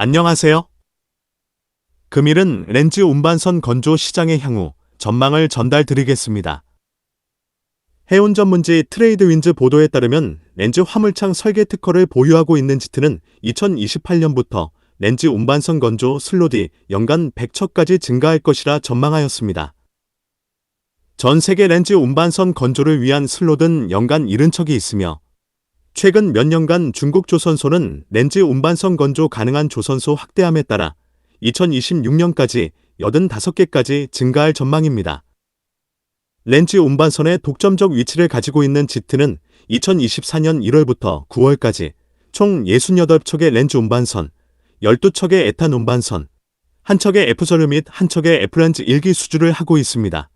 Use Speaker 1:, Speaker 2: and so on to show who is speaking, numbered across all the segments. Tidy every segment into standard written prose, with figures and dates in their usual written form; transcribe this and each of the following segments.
Speaker 1: 안녕하세요. 금일은 렌즈 운반선 건조 시장의 향후 전망을 전달드리겠습니다. 해운 전문지 트레이드윈즈 보도에 따르면 렌즈 화물창 설계 특허를 보유하고 있는 지트는 2028년부터 렌즈 운반선 건조 슬롯이 연간 100척까지 증가할 것이라 전망하였습니다. 전 세계 렌즈 운반선 건조를 위한 슬롯은 연간 70척이 있으며 최근 몇 년간 중국 조선소는 렌즈 운반선 건조 가능한 조선소 확대함에 따라 2026년까지 85개까지 증가할 전망입니다. 렌즈 운반선의 독점적 위치를 가지고 있는 지트는 2024년 1월부터 9월까지 총 68척의 렌즈 운반선, 12척의 에탄 운반선, 1척의 F서류 및 1척의 F렌즈 1기 수주를 하고 있습니다.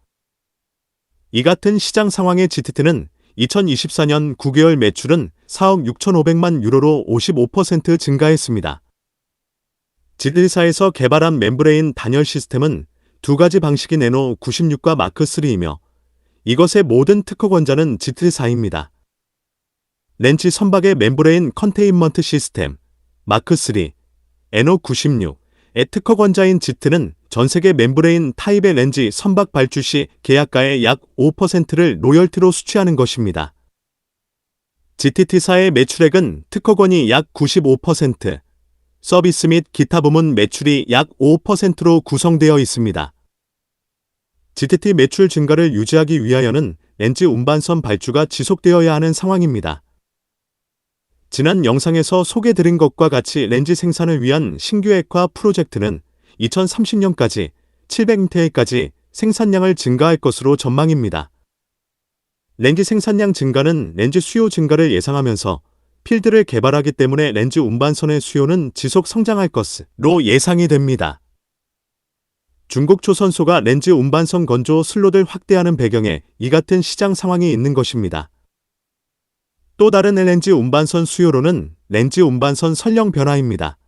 Speaker 1: 이 같은 시장 상황의 지트는 2024년 9개월 매출은 4억 6,500만 유로로 55% 증가했습니다. 지트사에서 개발한 멤브레인 단열 시스템은 두 가지 방식인 네노 96과 마크3이며 이것의 모든 특허 권자는 지트사입니다. 렌즈 선박의 멤브레인 컨테인먼트 시스템 마크3, NO 96의 특허 권자인 지트는 전세계 멤브레인 타입의 렌즈 선박 발주 시 계약가의 약 5%를 로열티로 수취하는 것입니다. GTT사의 매출액은 특허권이 약 95%, 서비스 및 기타 부문 매출이 약 5%로 구성되어 있습니다. GTT 매출 증가를 유지하기 위하여는 렌즈 운반선 발주가 지속되어야 하는 상황입니다. 지난 영상에서 소개드린 것과 같이 렌즈 생산을 위한 신규 액화 프로젝트는 2030년까지 700회까지 생산량을 증가할 것으로 전망입니다. 렌즈 생산량 증가는 렌즈 수요 증가를 예상하면서 필드를 개발하기 때문에 렌즈 운반선의 수요는 지속 성장할 것으로 예상이 됩니다. 중국 조선소가 렌즈 운반선 건조 슬롯을 확대하는 배경에 이 같은 시장 상황이 있는 것입니다. 또 다른 렌즈 운반선 수요로는 렌즈 운반선 선령 변화입니다.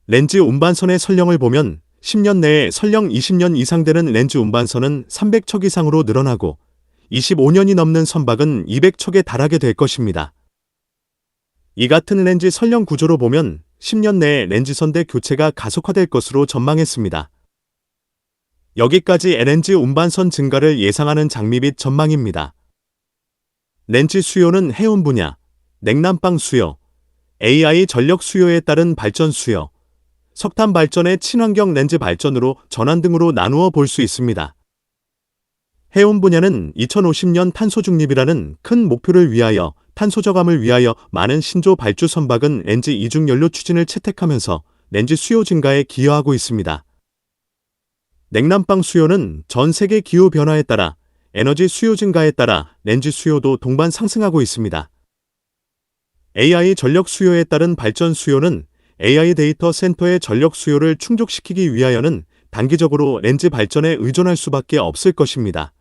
Speaker 1: 렌즈 운반선의 선령을 보면 10년 내에 선령 20년 이상 되는 렌즈 운반선은 300척 이상으로 늘어나고 25년이 넘는 선박은 200척에 달하게 될 것입니다. 이 같은 렌즈 선령 구조로 보면 10년 내에 렌즈 선대 교체가 가속화될 것으로 전망했습니다. 여기까지 렌즈 운반선 증가를 예상하는 장미 및 전망입니다. 렌즈 수요는 해운 분야, 냉난방 수요, AI 전력 수요에 따른 발전 수요, 석탄 발전의 친환경 렌즈 발전으로 전환 등으로 나누어 볼 수 있습니다. 해운 분야는 2050년 탄소 중립이라는 큰 목표를 위하여 탄소 저감을 위하여 많은 신조 발주 선박은 렌즈 이중 연료 추진을 채택하면서 렌즈 수요 증가에 기여하고 있습니다. 냉난방 수요는 전 세계 기후 변화에 따라 에너지 수요 증가에 따라 렌즈 수요도 동반 상승하고 있습니다. AI 전력 수요에 따른 발전 수요는 AI 데이터 센터의 전력 수요를 충족시키기 위하여는 단기적으로 렌즈 발전에 의존할 수밖에 없을 것입니다.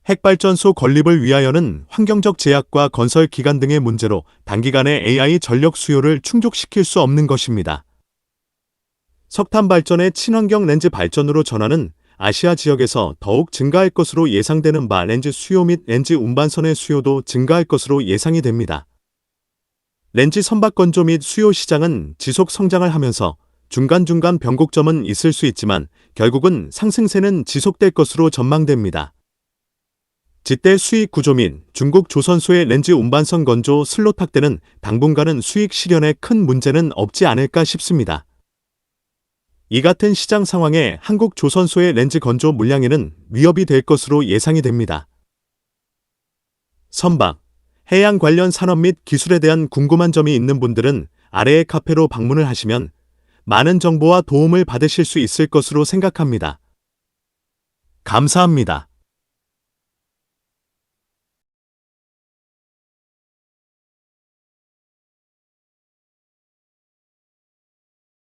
Speaker 1: 핵발전소 건립을 위하여는 환경적 제약과 건설 기간 등의 문제로 단기간에 AI 전력 수요를 충족시킬 수 없는 것입니다. 석탄 발전의 친환경 렌즈 발전으로 전환은 아시아 지역에서 더욱 증가할 것으로 예상되는 바 렌즈 수요 및 렌즈 운반선의 수요도 증가할 것으로 예상이 됩니다. 렌즈 선박 건조 및 수요 시장은 지속 성장을 하면서 중간중간 변곡점은 있을 수 있지만 결국은 상승세는 지속될 것으로 전망됩니다. 지대 수익 구조 및 중국 조선소의 렌즈 운반선 건조 슬롯 확대는 당분간은 수익 실현에 큰 문제는 없지 않을까 싶습니다. 이 같은 시장 상황에 한국 조선소의 렌즈 건조 물량에는 위협이 될 것으로 예상이 됩니다. 선박, 해양 관련 산업 및 기술에 대한 궁금한 점이 있는 분들은 아래의 카페로 방문을 하시면 많은 정보와 도움을 받으실 수 있을 것으로 생각합니다. 감사합니다.